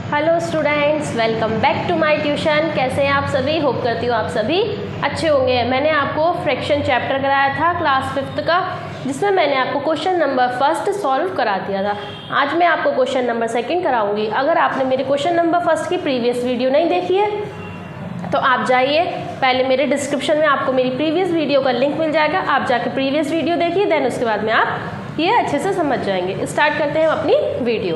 Hello students, welcome back to my tuition. कैसे हैं आप सभी? होप करती हूँ आप सभी अच्छे होंगे। मैंने आपको फ्रैक्शन चैप्टर कराया था क्लास 5th का, जिसमें मैंने आपको क्वेश्चन नंबर 1 सॉल्व करा दिया था। आज मैं आपको क्वेश्चन नंबर 2 कराऊंगी। अगर आपने मेरे क्वेश्चन नंबर 1 की प्रीवियस वीडियो नहीं देखी है तो आप जाइए, पहले मेरे डिस्क्रिप्शन में आपको मेरी प्रीवियस वीडियो का लिंक मिल जाएगा। आप जाके प्रीवियस वीडियो देखिए, देन उसके बाद में आप ये अच्छे से समझ जाएंगे। स्टार्ट करते हैं अपनी वीडियो।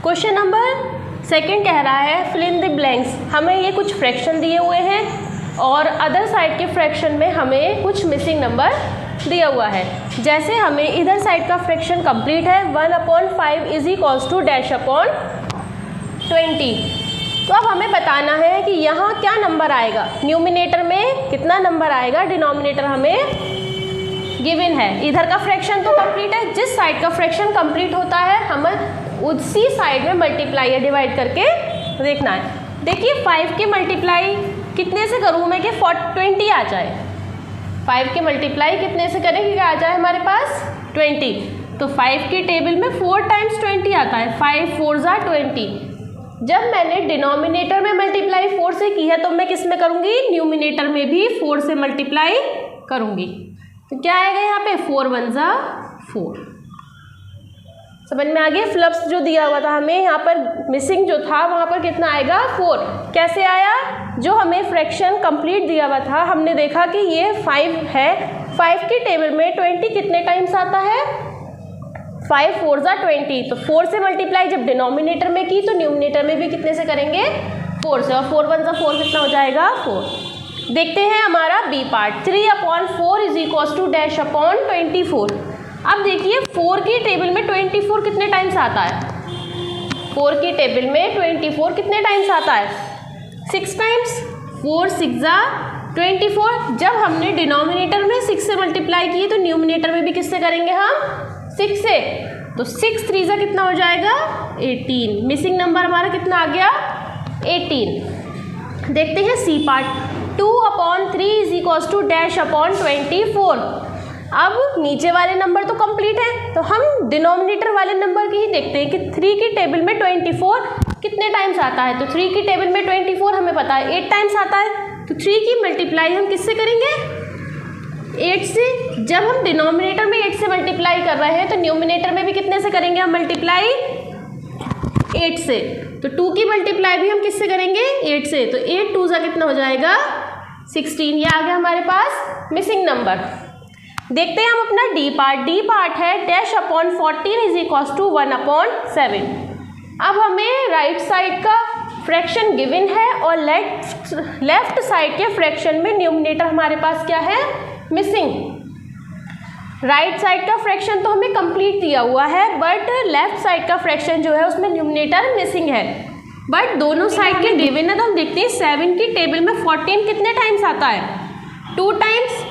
क्वेश्चन नंबर 2 कह रहा है फिल इन द ब्लैंक्स। हमें ये कुछ फ्रैक्शन दिए हुए हैं और अदर साइड के फ्रैक्शन में हमें कुछ मिसिंग नंबर दिया हुआ है। जैसे हमें इधर साइड का फ्रैक्शन कंप्लीट है 1/5 इज इक्वल्स टू -20। तो अब हमें बताना है कि यहाँ क्या नंबर आएगा, न्यूमिनेटर में कितना नंबर आएगा, डिनोमिनेटर हमें गिवन है। इधर का फ्रैक्शन तो कंप्लीट है, जिस साइड का फ्रैक्शन कंप्लीट होता है हमें उसी साइड में मल्टीप्लाई या डिवाइड करके देखना है। देखिए 5 के मल्टीप्लाई कितने से करूँ मैं कि 20 आ जाए। 5 के मल्टीप्लाई कितने से करें कि आ जाए हमारे पास 20। तो 5 की टेबल में 4 टाइम्स 20 आता है, 5 4 ज़ा 20। जब मैंने डिनोमिनेटर में मल्टीप्लाई 4 से की है तो मैं किस में करूँगी, न्यूमिनेटर में भी 4 से मल्टीप्लाई करूँगी। तो क्या आएगा यहाँ पे 4 1 ज़ा 4। समझ में आ गया? फ्लप्स जो दिया हुआ था हमें यहाँ पर मिसिंग जो था वहाँ पर कितना आएगा 4। कैसे आया? जो हमें फ्रैक्शन कंप्लीट दिया हुआ था हमने देखा कि ये 5 है। 5 की टेबल में 20 कितने टाइम्स आता है, 5 4 ज़ा 20। तो 4 से मल्टीप्लाई जब डिनोमिनेटर में की तो न्यूमिनेटर में भी कितने से करेंगे, 4 से। और 4 1 ज़ा 4 कितना हो जाएगा 4। देखते हैं हमारा B part. 3/4 is equals to -24। अब देखिए 4 की टेबल में 24 कितने टाइम्स आता है, 4 की टेबल में 24 कितने टाइम्स आता है, 6 टाइम्स। 4 6 ज़ा 24। जब हमने डिनोमिनेटर में 6 से मल्टीप्लाई किए तो न्यूमिनेटर में भी किससे करेंगे हम, 6 से। तो 6 3 ज़ा कितना हो जाएगा 18। मिसिंग नंबर हमारा कितना आ गया 18। देखते हैं C part. 2/3 is equals to -24। अब नीचे वाले नंबर तो कंप्लीट है तो हम डिनोमिनेटर वाले नंबर की ही देखते हैं कि 3 की टेबल में 24 कितने टाइम्स आता है। तो 3 की टेबल में 24 हमें पता है 8 टाइम्स आता है। तो 3 की मल्टीप्लाई हम किससे करेंगे, 8 से। जब हम डिनोमिनेटर में 8 से मल्टीप्लाई कर रहे हैं तो न्यूमिनेटर में भी कितने से करेंगे हम मल्टीप्लाई, 8 से। तो 2 की मल्टीप्लाई भी हम किससे करेंगे, 8 से। तो 8 2 ज़ा कितना हो जाएगा 16। ये आ गया हमारे पास मिसिंग नंबर। देखते हैं हम अपना डी पार्ट। डी पार्ट है -14 इज इक्वल्स टू 1/7। अब हमें राइट साइड का फ्रैक्शन गिवन है और लेफ्ट साइड के फ्रैक्शन में न्यूमिनेटर हमारे पास क्या है, मिसिंग। राइट साइड का फ्रैक्शन तो हमें कंप्लीट दिया हुआ है, बट लेफ्ट साइड का फ्रैक्शन जो है उसमें न्यूमिनेटर मिसिंग है। बट दोनों साइड के गिवन है तो हम देखते हैं 7 की टेबल में 14 कितने टाइम्स आता है, 2 टाइम्स।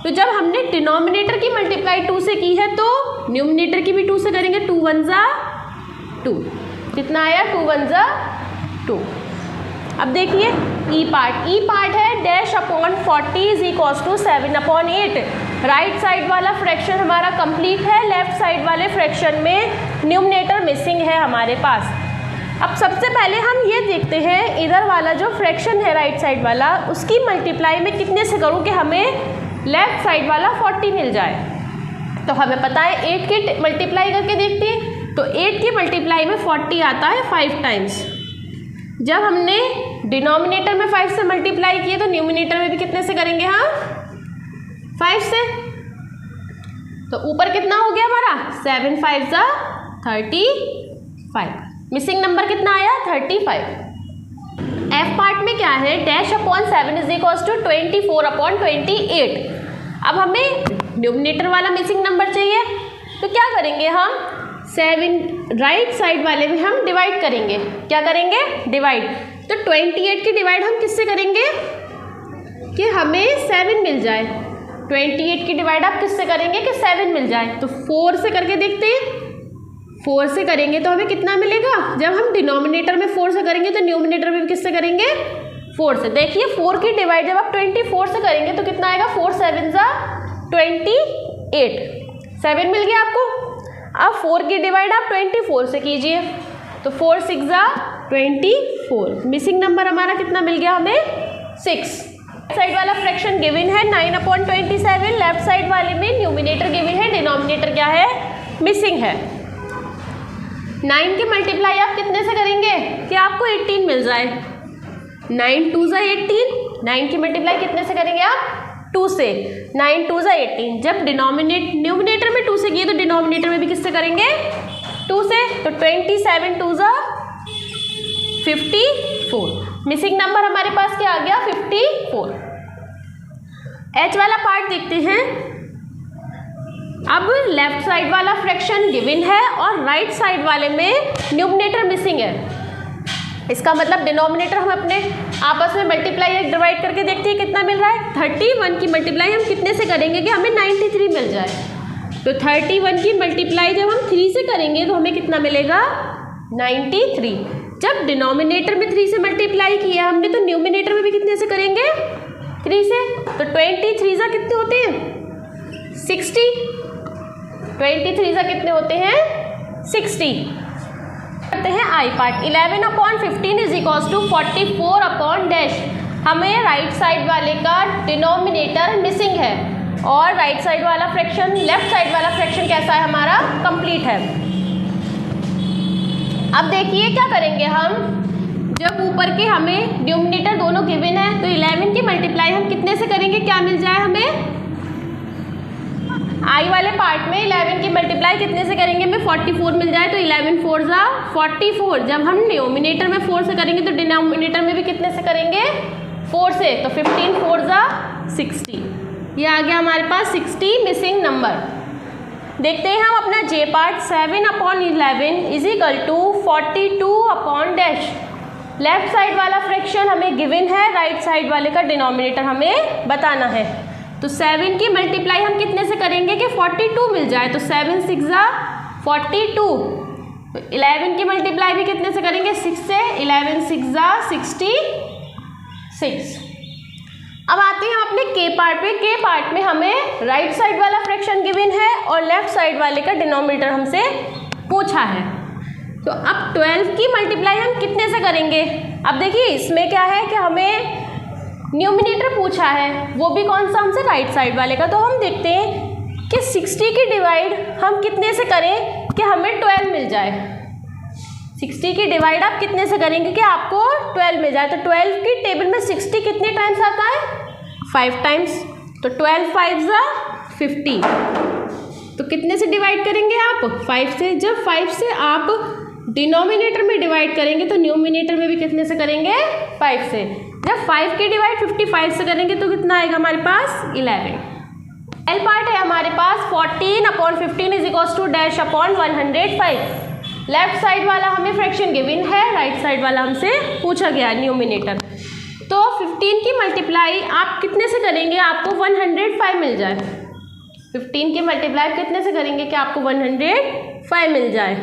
तो जब हमने डिनोमिनेटर की मल्टीप्लाई 2 से की है तो न्यूमिनेटर की भी 2 से करेंगे। 2 1 ज़ा 2 कितना आया, 2 1 ज़ा 2। अब देखिए ई पार्ट। ई पार्ट है -40 is equals to 7/8। Right side वाला फ्रैक्शन हमारा कंप्लीट है, लेफ्ट साइड वाले फ्रैक्शन में न्यूमिनेटर मिसिंग है हमारे पास। अब सबसे पहले हम ये देखते हैं इधर वाला जो फ्रैक्शन है राइट साइड वाला, उसकी मल्टीप्लाई में कितने से करूँ कि हमें लेफ्ट साइड वाला 40 मिल जाए। तो हमें पता है 8 की मल्टीप्लाई करके देखते हैं। तो 8 की मल्टीप्लाई में 40 आता है 5 टाइम्स। जब हमने डिनोमिनेटर में 5 से मल्टीप्लाई किए तो न्यूमिनेटर में भी कितने से करेंगे हम, 5 से। तो ऊपर कितना हो गया हमारा 7 5 ज़ा 35। मिसिंग नंबर कितना आया 35। एफ पार्ट में क्या है, -7 इज इक्वल्स टू 24/28। अब हमें न्यूमिनेटर वाला मिसिंग नंबर चाहिए तो क्या करेंगे हम, 7 राइट साइड वाले में हम डिवाइड करेंगे। क्या करेंगे, डिवाइड। तो 28 की डिवाइड हम किससे करेंगे कि हमें 7 मिल जाए। 28 की डिवाइड आप किससे करेंगे कि 7 मिल जाए। तो 4 से करके देखते हैं। 4 से करेंगे तो हमें कितना मिलेगा, जब हम डिनोमिनेटर में 4 से करेंगे तो न्यूमिनेटर में किससे करेंगे, 4 से। देखिए 4 की डिवाइड जब आप 24 से करेंगे तो कितना आएगा, 4 7 ज़ा 28, 7 मिल गया आपको। अब 4 की डिवाइड आप 24 से कीजिए तो 4 6 ज़ा 24। मिसिंग नंबर हमारा कितना मिल गया हमें? 6। साइड वाला फ्रैक्शन गिवन है 9/27, लेफ्ट साइड वाले में न्यूमिनेटर गिवन है, डिनोमिनेटर क्या है? मिसिंग है। 9 की मल्टीप्लाई आप कितने से करेंगे कि आपको 18 मिल जाए? 9 2 ज़ा 18। 9 की मल्टीप्लाई कितने से करेंगे आप? 2 से। 9 2 ज़ा 18। जब न्यूमिनेटर में 2 से किए तो डिनोमिनेटर में भी किससे करेंगे? 2 से। तो 27 2 ज़ा 54। मिसिंग नंबर हमारे पास क्या आ गया? 54। एच वाला पार्ट देखते हैं। अब लेफ्ट साइड वाला फ्रैक्शन गिवन है और राइट साइड वाले में न्यूमिनेटर मिसिंग है। इसका मतलब डिनोमिनेटर हम अपने आपस में मल्टीप्लाई या डिवाइड करके देखते हैं कितना मिल रहा है। 31 की मल्टीप्लाई हम कितने से करेंगे कि हमें 93 मिल जाए? तो 31 की मल्टीप्लाई जब हम 3 से करेंगे तो हमें कितना मिलेगा? 93। जब डिनोमिनेटर में 3 से मल्टीप्लाई किया हमने तो न्यूमिनेटर में भी कितने से करेंगे? 3 से। तो 23 ज़ा कितने होते हैं? 60। 23 ज़ा कितने होते हैं? 60। करते हैं I part. 11/15 is equals to 44/डैश। हमें राइट साइड वाले का डिनोमिनेटर मिसिंग है और राइट साइड वाला फ्रैक्शन, लेफ्ट साइड वाला फ्रैक्शन कैसा है हमारा? कंप्लीट है। अब देखिए क्या करेंगे हम, जब ऊपर के हमें डिनोमिनेटर दोनों गिवन है तो 11 की मल्टीप्लाई हम कितने से करेंगे? क्या मिल जाए हमें? आई वाले पार्ट में 11 की मल्टीप्लाई कितने से करेंगे? हमें 44 मिल जाए। तो 11 4 ज़ा 44। जब हम डिनोमिनेटर में 4 से करेंगे तो डिनोमिनेटर में भी कितने से करेंगे? 4 से। तो 15 4 ज़ा 60। ये आ गया हमारे पास 60 मिसिंग नंबर। देखते हैं हम अपना J part. 7/11 is equal to 42/डैश। लेफ्ट साइड वाला फ्रैक्शन हमें गिवन है, राइट साइड वाले का डिनोमिनेटर हमें बताना है। तो 7 की मल्टीप्लाई हम कितने से करेंगे कि 42 मिल जाए? तो 7 6 ज़ा 42। 11 की मल्टीप्लाई भी कितने से करेंगे? 6 से। 11 6 ज़ा 66। अब आते हैं हम अपने के पार्ट पे। के पार्ट में हमें राइट साइड वाला फ्रैक्शन गिवन है और लेफ्ट साइड वाले का डिनोमिनेटर हमसे पूछा है। तो अब 12 की मल्टीप्लाई हम कितने से करेंगे? अब देखिए इसमें क्या है कि हमें न्यूमिनेटर पूछा है, वो भी कौन सा? हमसे राइट साइड वाले का। तो हम देखते हैं कि 60 की डिवाइड हम कितने से करें कि हमें 12 मिल जाए। 60 की डिवाइड आप कितने से करेंगे कि आपको 12 मिल जाए? तो 12 की टेबल में 60 कितने टाइम्स आता है? 5 टाइम्स। तो 12 5 ज़ा 50। तो कितने से डिवाइड करेंगे आप? 5 से। जब 5 से आप डिनोमिनेटर में डिवाइड करेंगे तो न्यूमिनेटर में भी कितने से करेंगे? 5 से। जब 5 की डिवाइड 55 से करेंगे तो कितना आएगा हमारे पास? 11। एल पार्ट है हमारे पास। 14/15 is equals to dash upon 105। Left side वाला हमें फ्रैक्शन गिवन है, राइट साइड वाला हमसे पूछा गया न्यूमिनेटर। तो 15 की मल्टीप्लाई आप कितने से करेंगे? आपको 105 मिल जाए। 15 की मल्टीप्लाई कितने से करेंगे कि आपको 105 मिल जाए?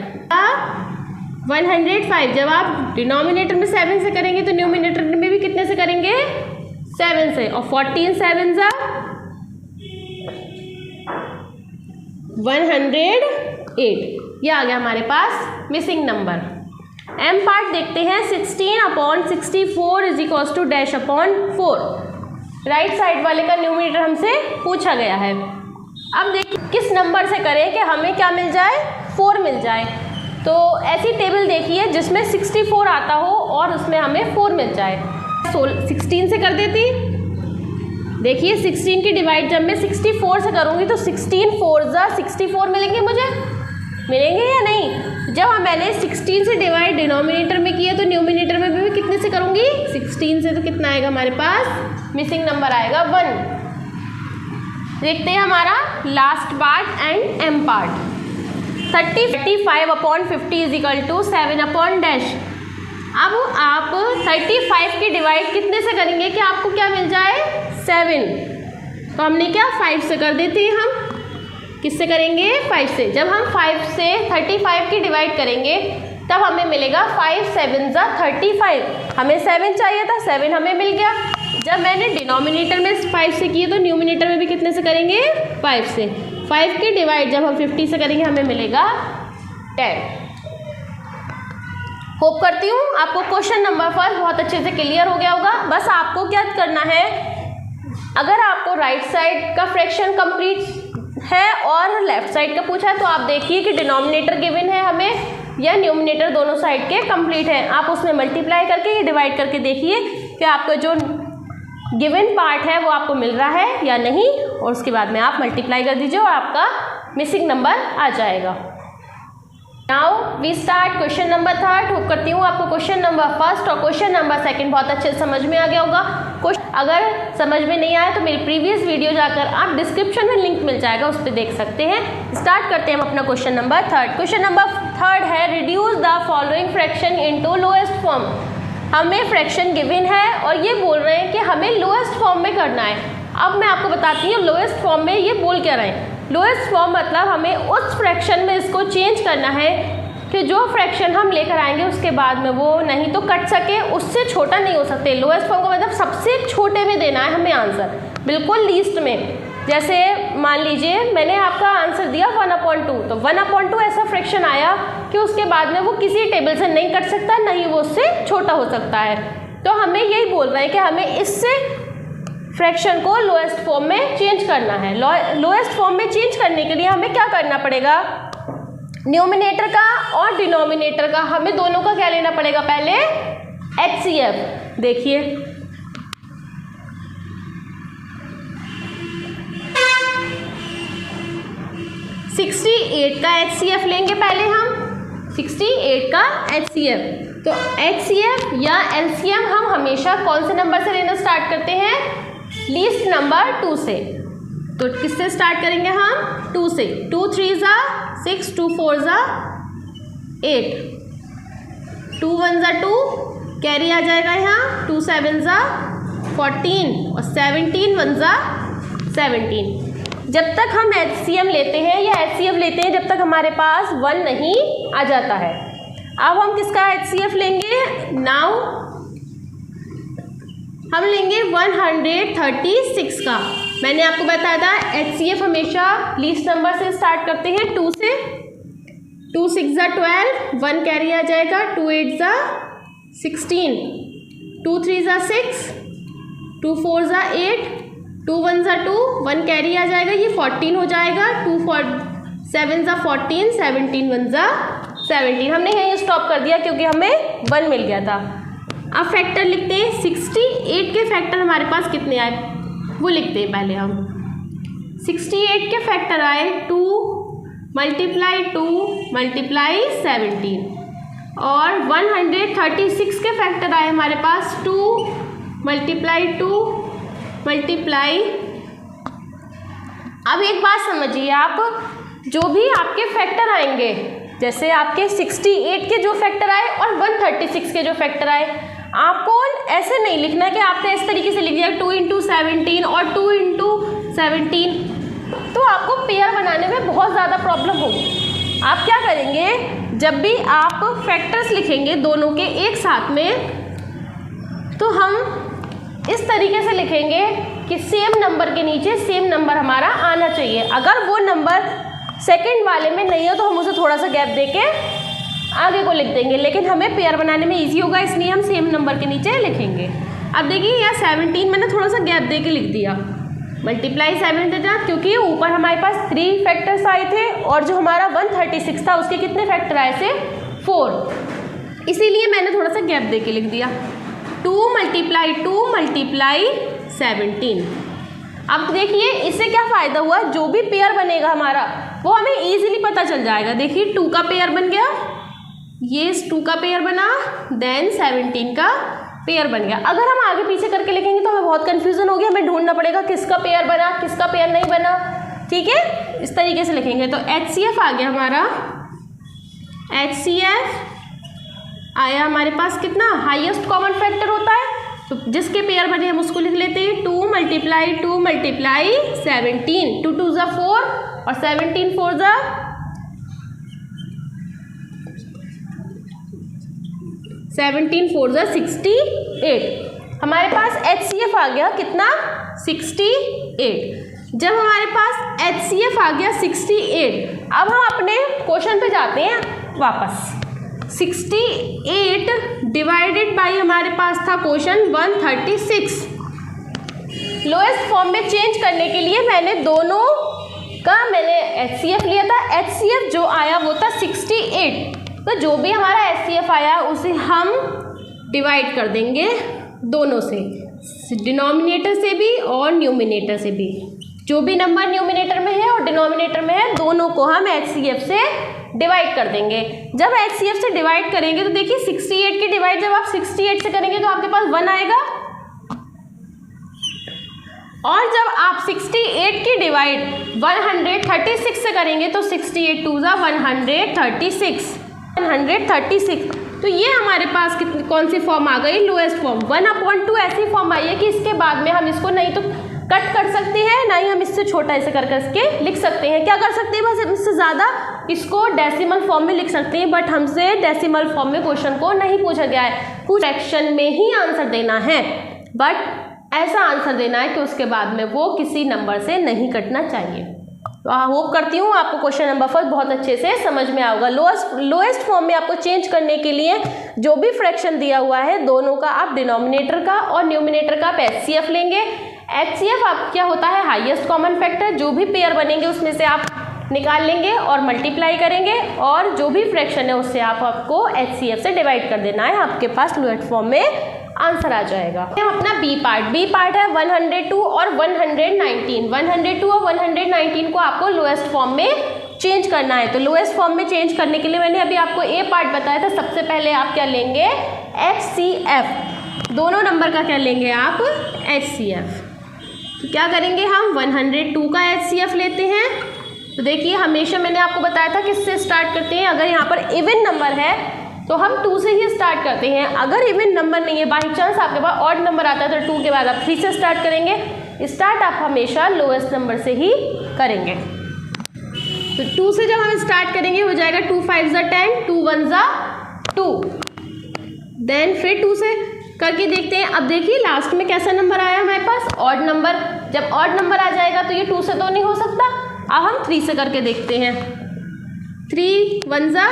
105। जब आप डिनोमिनेटर में 7 से करेंगे तो न्यूमिनेटर में भी कितने से करेंगे? 7 से। और 14 7 ज़ा 108। ये आ गया हमारे पास मिसिंग नंबर। एम पार्ट देखते हैं। 16/64 is equals to dash upon 4। Right side वाले का न्यूमिनेटर हमसे पूछा गया है। अब देखिए किस नंबर से करें कि हमें क्या मिल जाए? 4 मिल जाए। तो ऐसी टेबल देखिए जिसमें 64 आता हो और उसमें हमें 4 मिल जाए। 16 से कर देती। देखिए 16 की डिवाइड जब मैं 64 से करूँगी तो 16 4 ज़ा 64 मिलेंगे मुझे, मिलेंगे या नहीं? जब मैंने 16 से डिवाइड डिनोमिनेटर में किया तो न्यूमिनेटर में भी कितने से करूँगी? 16 से। तो कितना आएगा हमारे पास? मिसिंग नंबर आएगा 1। देखते हैं हमारा last part and M part. 35/50 is equal to 7/डैश। अब आप 35 की डिवाइड कितने से करेंगे कि आपको क्या मिल जाए? 7। तो हमने क्या 5 से कर देते हैं। हम किससे करेंगे? 5 से। जब हम 5 से 35 की डिवाइड करेंगे तब हमें मिलेगा 5 7 ज़ा 35। हमें 7 चाहिए था, 7 हमें मिल गया। जब मैंने डिनोमिनेटर में 5 से किए तो न्यूमिनेटर में भी कितने से करेंगे? 5 से। 5 की डिवाइड जब हम 50 से करेंगे हमें मिलेगा 10। होप करती हूँ आपको क्वेश्चन नंबर फर्स्ट बहुत अच्छे से क्लियर हो गया होगा। बस आपको क्या करना है, अगर आपको राइट साइड का फ्रैक्शन कंप्लीट है और लेफ्ट साइड का पूछा है तो आप देखिए कि डिनोमिनेटर गिवन है हमें या न्यूमिनेटर दोनों साइड के कंप्लीट है। आप उसमें मल्टीप्लाई करके या डिवाइड करके देखिए कि आपका जो गिवन पार्ट है वो आपको मिल रहा है या नहीं, और उसके बाद में आप मल्टीप्लाई कर दीजिए और आपका मिसिंग नंबर आ जाएगा। Now we start question number third. Hope करती हूँ आपको क्वेश्चन नंबर फर्स्ट और क्वेश्चन नंबर सेकंड बहुत अच्छे से समझ में आ गया होगा। अगर समझ में नहीं आया तो मेरी प्रीवियस वीडियो जाकर आप डिस्क्रिप्शन में लिंक मिल जाएगा, उस पर देख सकते हैं। स्टार्ट करते हैं हम अपना question number third. Question number third है reduce the following fraction into lowest form. हमें फ्रैक्शन गिवन है और ये बोल रहे हैं कि हमें लोएस्ट फॉर्म में करना है। अब मैं आपको बताती हूँ लोएस्ट फॉर्म में ये बोल क्या रहे हैं। लोएस्ट फॉर्म मतलब हमें उस फ्रैक्शन में इसको चेंज करना है कि जो फ्रैक्शन हम लेकर आएंगे उसके बाद में वो नहीं तो कट सके, उससे छोटा नहीं हो सकते। लोएस्ट फॉर्म का मतलब सबसे छोटे में देना है हमें आंसर, बिल्कुल लीस्ट में। जैसे मान लीजिए मैंने आपका आंसर दिया 1/2, तो 1/2 ऐसा फ्रैक्शन आया कि उसके बाद में वो किसी टेबल से नहीं कट सकता, नहीं वो उससे छोटा हो सकता है। तो हमें यही बोल रहे हैं कि हमें इससे फ्रैक्शन को लोएस्ट फॉर्म में चेंज करना है। लोएस्ट फॉर्म में चेंज करने के लिए हमें क्या करना पड़ेगा, न्यूमिनेटर का और डिनोमिनेटर का हमें दोनों का क्या लेना पड़ेगा, पहले HCF। देखिए 68 का HCF लेंगे पहले हम, 68 का HCF। तो HCF या LCM हम हमेशा कौन से नंबर से लेना स्टार्ट करते हैं, लीस्ट नंबर 2 से। तो किससे स्टार्ट करेंगे हम, 2 से। 2 3 ज़ा 6, 2 4 ज़ा 8, 2 1 ज़ा 2 कैरी आ जाएगा यहाँ, 2 7 ज़ा 14 और 17 1 ज़ा 17। जब तक हम HCM लेते हैं या HCF लेते हैं जब तक हमारे पास 1 नहीं आ जाता है। अब हम किसका HCF लेंगे, नाउ हम लेंगे 136 का। मैंने आपको बताया था HCF हमेशा लीस्ट नंबर से स्टार्ट करते हैं, 2 से। 2 6 ज़ा 12, 1 कैरी आ जाएगा, 2 8 ज़ा 16, 2 3 ज़ा 6, 2 4 ज़ा 8, 2 1 ज़ा 2, 1 कैरी आ जाएगा, ये 14 हो जाएगा, 2 7 ज़ा 14, 17 1 ज़ा 17। हमने यहीं स्टॉप कर दिया क्योंकि हमें 1 मिल गया था। अब फैक्टर लिखते हैं, 68 के फैक्टर हमारे पास कितने आए वो लिखते हैं पहले हम। 68 के फैक्टर आए 2 × 2 × 17 और 136 के फैक्टर आए हमारे पास 2 × 2 × अब एक बात समझिए आप, जो भी आपके फैक्टर आएंगे, जैसे आपके 68 के जो फैक्टर आए और 136 के जो फैक्टर आए, आपको ऐसे नहीं लिखना है कि आपने इस तरीके से लिख दिया 2 × 17 और 2 × 17, तो आपको पेयर बनाने में बहुत ज़्यादा प्रॉब्लम होगी। आप क्या करेंगे, जब भी आप फैक्टर्स लिखेंगे दोनों के एक साथ में, तो हम इस तरीके से लिखेंगे कि सेम नंबर के नीचे सेम नंबर हमारा आना चाहिए। अगर वो नंबर सेकंड वाले में नहीं हो तो हम उसे थोड़ा सा गैप देके आगे को लिख देंगे, लेकिन हमें पेयर बनाने में इजी होगा, इसलिए हम सेम नंबर के नीचे लिखेंगे। अब देखिए यहाँ 17 मैंने थोड़ा सा गैप दे के लिख दिया, मल्टीप्लाई 7 देना, क्योंकि ऊपर हमारे पास 3 फैक्टर्स आए थे और जो हमारा 136 था उसके कितने फैक्टर आए थे, 4, इसीलिए मैंने थोड़ा सा गैप दे के लिख दिया। 2 × 2 × 17। अब देखिए इससे क्या फ़ायदा हुआ, जो भी पेयर बनेगा हमारा वो हमें ईजिली पता चल जाएगा। देखिए 2 का पेयर बन गया, ये 2 का पेयर बना, देन 17 का पेयर बन गया। अगर हम आगे पीछे करके लिखेंगे तो हमें बहुत कन्फ्यूज़न होगी, हमें ढूंढना पड़ेगा किसका पेयर बना किसका पेयर नहीं बना। ठीक है, इस तरीके से लिखेंगे। तो HCF आ गया हमारा, HCF आया हमारे पास कितना, हाईएस्ट कॉमन फैक्टर होता है, तो जिसके पेयर बने हम उसको लिख लेते हैं 2 × 2 × 17, 2 2 ज़ा 4 और 17 4 ज़ा 17 4 ज़ा 68। हमारे पास HCF आ गया कितना, 68। जब हमारे पास HCF आ गया 68, अब हम अपने क्वेश्चन पे जाते हैं वापस। 68 डिवाइडेड बाई हमारे पास था क्वेश्चन 136। लोएस्ट फॉर्म में चेंज करने के लिए मैंने दोनों का HCF लिया था। HCF जो आया वो था 68। तो जो भी हमारा HCF आया उसे हम डिवाइड कर देंगे दोनों से, डिनोमिनेटर से भी और न्यूमिनेटर से भी। जो भी नंबर न्यूमिनेटर में है और डिनोमिनेटर में है दोनों को हम HCF से डिवाइड कर देंगे। जब HCF से डिवाइड करेंगे तो देखिए 68 की डिवाइड जब आप 68 से करेंगे तो आपके पास 1 आएगा, और जब आप 68 की डिवाइड 136 से करेंगे तो 68 2 जा 136। तो ये हमारे पास कितनी कौन सी फॉर्म आ गई? Lowest form. 1/2 ऐसी फॉर्म आई है कि इसके बाद में हम इसको नहीं तो कट कर सकते हैं, ना ही हम इससे छोटा ऐसे कर करके लिख सकते हैं। क्या कर सकते हैं? बस इससे ज़्यादा इसको डेसिमल फॉर्म में लिख सकते हैं, बट हमसे डेसिमल फॉर्म में क्वेश्चन को नहीं पूछा गया है। कुछ फ्रैक्शन में ही आंसर देना है, बट ऐसा आंसर देना है कि उसके बाद में वो किसी नंबर से नहीं कटना चाहिए। तो होप करती हूँ आपको क्वेश्चन नंबर 4 बहुत अच्छे से समझ में आएगा। लोएस्ट फॉर्म में आपको चेंज करने के लिए जो भी फ्रैक्शन दिया हुआ है दोनों का आप डिनोमिनेटर का और न्यूमिनेटर का आप HCF लेंगे। HCF आप क्या होता है? Highest common factor. जो भी पेयर बनेंगे उसमें से आप निकाल लेंगे और मल्टीप्लाई करेंगे, और जो भी फ्रैक्शन है उससे आपको HCF से डिवाइड कर देना है। आपके पास लोएस्ट फॉर्म में आंसर आ जाएगा। हम अपना बी पार्ट है 102 और 119। 102 और 119 को आपको लोएस्ट फॉर्म में चेंज करना है। तो लोएस्ट फॉर्म में चेंज करने के लिए मैंने अभी आपको ए पार्ट बताया था। सबसे पहले आप क्या लेंगे? HCF। दोनों नंबर का क्या लेंगे आप? HCF। तो क्या करेंगे हम? 102 का HCF लेते हैं। तो देखिए हमेशा मैंने आपको बताया था किससे स्टार्ट करते हैं। अगर यहाँ पर इवन नंबर है तो हम 2 से ही स्टार्ट करते हैं। अगर इवन नंबर नहीं है, बाई चांस आपके पास ऑड नंबर आता है तो 2 के बाद आप 3 से स्टार्ट करेंगे। स्टार्ट आप हमेशा लोएस्ट नंबर से ही करेंगे। तो 2 से जब हम स्टार्ट करेंगे हो जाएगा 2 5 ज़ा 10, 2 1 ज़ा 2। देन फिर 2 से करके देखते हैं। अब देखिए लास्ट में कैसा नंबर आया हमारे पास? Odd number. जब ऑड नंबर आ जाएगा तो ये 2 से तो नहीं हो सकता। अब हम 3 से करके देखते हैं। 3 1 ज़ा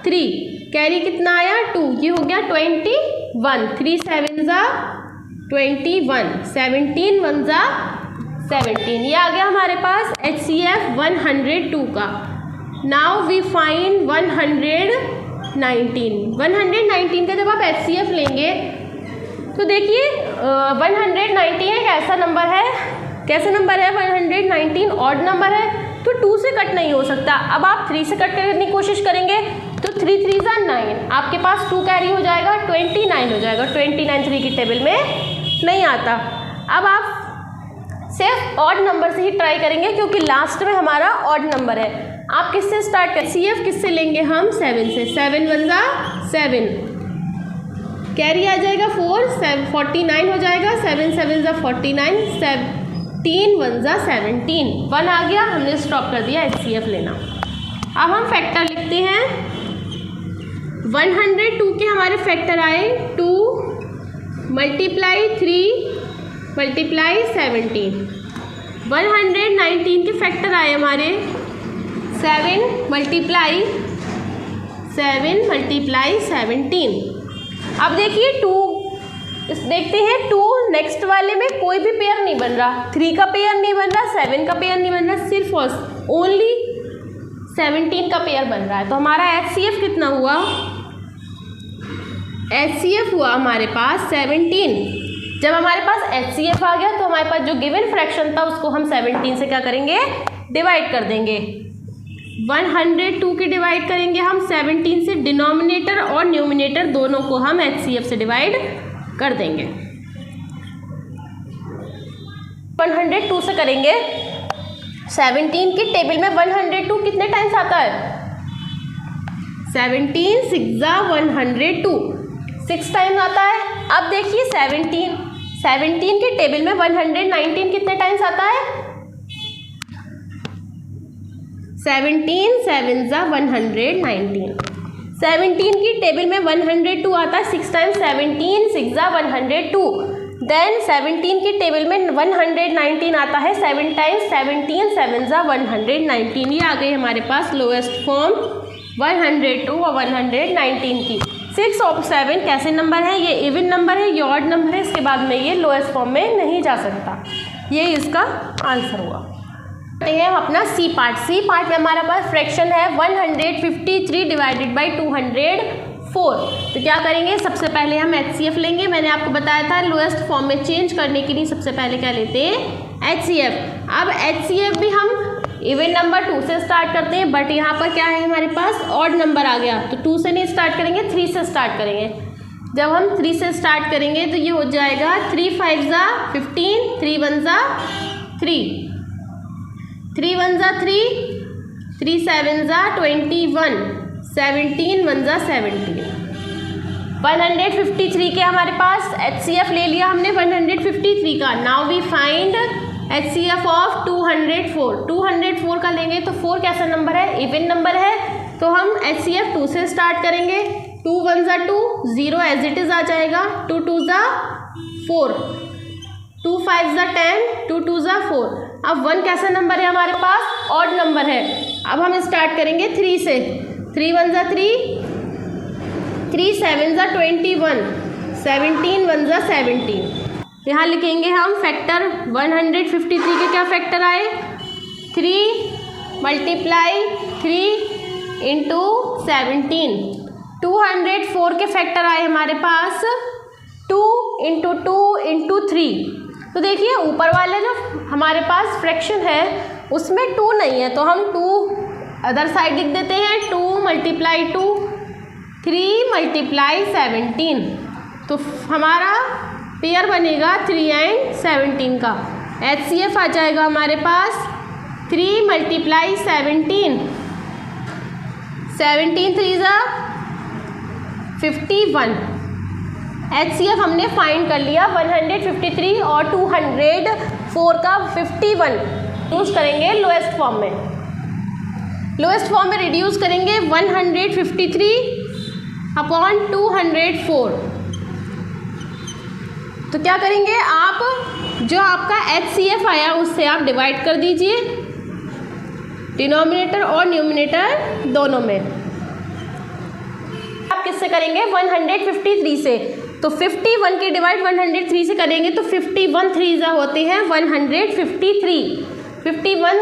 3, कैरी कितना आया? 2। ये हो गया 21। 3 7 ज़ा 21, 17 1 ज़ा 17। ये आ गया हमारे पास HCF 102 का। Now we find 119। 119 का जब आप HCF लेंगे तो देखिए 119 एक ऐसा नंबर है, कैसा नंबर है? 119 ऑड नंबर है, तो 2 से कट नहीं हो सकता। अब आप 3 से कट करने की कोशिश करेंगे तो 3 3 ज़ा 9, आपके पास 2 कैरी हो जाएगा, 29 हो जाएगा। 29 3 की टेबल में नहीं आता। अब आप सिर्फ ऑड नंबर से ही ट्राई करेंगे क्योंकि लास्ट में हमारा ऑड नंबर है। आप किससे स्टार्ट करें? HCF किससे लेंगे हम? 7 से। 7 1 ज़ा 7, कैरी आ जाएगा 4, 49 हो जाएगा। 7 7 ज़ा 49, 17 1 ज़ा 17। 1 आ गया, हमने स्टॉप कर दिया HCF लेना। अब हम फैक्टर लिखते हैं। 102 के हमारे फैक्टर आए 2 मल्टीप्लाई 3 मल्टीप्लाई 17। 119 के फैक्टर आए हमारे 7 मल्टीप्लाई 17। अब देखिए 2 देखते हैं। 2 नेक्स्ट वाले में कोई भी पेयर नहीं बन रहा। 3 का पेयर नहीं बन रहा, 7 का पेयर नहीं बन रहा, सिर्फ ओनली 17 का पेयर बन रहा है। तो हमारा HCF कितना हुआ? HCF हुआ हमारे पास 17। जब हमारे पास HCF आ गया तो हमारे पास जो गिवन फ्रैक्शन था उसको हम 17 से क्या करेंगे? डिवाइड कर देंगे। 102 की डिवाइड करेंगे हम 17 से। डिनोमिनेटर और न्यूमिनेटर दोनों को हम HCF से डिवाइड कर देंगे। 102 से करेंगे। 17 की टेबल में 102 कितने टाइम्स आता है? 17 6 ज़ा 102, 6 टाइम्स आता है। अब देखिए 17 की टेबल में 119 कितने टाइम्स आता है? 17 7 ज़ा 119। 17 की टेबल में 102 आता है 6 टाइम्स। 17 6 ज़ा 102। देन 17 की टेबल में 119 आता है 7 टाइम्स। 17 7 ज़ा 119। ये आ गई हमारे पास लोएस्ट फॉर्म 102 और 119 की। 6 और 7 कैसे नंबर है? ये इवन नंबर है, ये ऑड नंबर है, इसके बाद में ये लोएस्ट फॉर्म में नहीं जा सकता। ये इसका आंसर हुआ। हैं अपना सी पार्ट। सी पार्ट में हमारे पास फ्रैक्शन है 153 डिवाइडेड बाई 204। तो क्या करेंगे, सबसे पहले हम HCF लेंगे। मैंने आपको बताया था लोएस्ट फॉर्म में चेंज करने के लिए सबसे पहले क्या लेते हैं, HCF। अब HCF भी हम इवन नंबर 2 से स्टार्ट करते हैं, बट यहाँ पर क्या है हमारे पास ऑड नंबर आ गया, तो 2 से नहीं स्टार्ट करेंगे, 3 से स्टार्ट करेंगे। जब हम 3 से स्टार्ट करेंगे तो ये हो जाएगा 3 5 ज़ा 15, 3 1 ज़ा 3, 3 1 ज़ा 3, 3 7 ज़ा 21, 17 1 ज़ा 17। 153 के हमारे पास HCF ले लिया हमने 153 का। Now we find HCF of 204। 204 का लेंगे तो 4 कैसा नंबर है, इवन नंबर है, तो हम HCF 2 से स्टार्ट करेंगे। 2 1 ज़ा 2, 0 एज इट इज़ आ जाएगा, 2 2 ज़ा 4, 2 5 ज़ा 10, 2 2 ज़ा 4। अब 1 कैसा नंबर है हमारे पास, ऑड नंबर है। अब हम स्टार्ट करेंगे 3 से। 3 1 ज़ा 3, 3 7 ज़ा 21, 17 1 ज़ा 17। यहाँ लिखेंगे हम फैक्टर 153 के क्या फैक्टर आए, 3 मल्टीप्लाई 3 इंटू 17। 204 के फैक्टर आए हमारे पास 2 इंटू 2 इंटू 3। तो देखिए ऊपर वाले जो हमारे पास फ्रैक्शन है उसमें 2 नहीं है, तो हम 2 अदर साइड लिख देते हैं। 2 मल्टीप्लाई 2, 3 मल्टीप्लाई 17। तो हमारा पेयर बनेगा 3 एंड 17 का। HCF आ जाएगा हमारे पास 3 मल्टीप्लाई 17, 17 3 ज़ा 51। HCF हमने फाइंड कर लिया 153 और 204 का 51। यूज़ करेंगे लोएस्ट फॉर्म में। लोएस्ट फॉर्म में रिड्यूस करेंगे 153 अपॉन 204। तो क्या करेंगे आप, जो आपका HCF आया उससे आप डिवाइड कर दीजिए, डिनोमिनेटर और न्यूमिनेटर दोनों में। आप किससे करेंगे, 153 से। तो 51 की डिवाइड 103 से करेंगे तो 51 3 ज़ा होते हैं 153, 51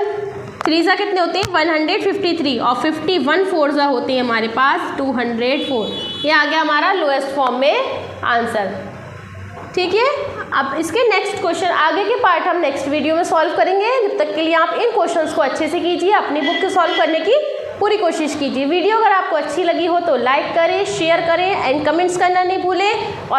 3 ज़ा कितने होते हैं 153, और 51 4 ज़ा होते हैं हमारे पास 204। ये आ गया हमारा लोएस्ट फॉर्म में आंसर। ठीक है, अब इसके नेक्स्ट क्वेश्चन आगे के पार्ट हम नेक्स्ट वीडियो में सॉल्व करेंगे। जब तक के लिए आप इन क्वेश्चंस को अच्छे से कीजिए, अपनी बुक से सॉल्व करने की पूरी कोशिश कीजिए। वीडियो अगर आपको अच्छी लगी हो तो लाइक करें, शेयर करें एंड कमेंट्स करना नहीं भूलें।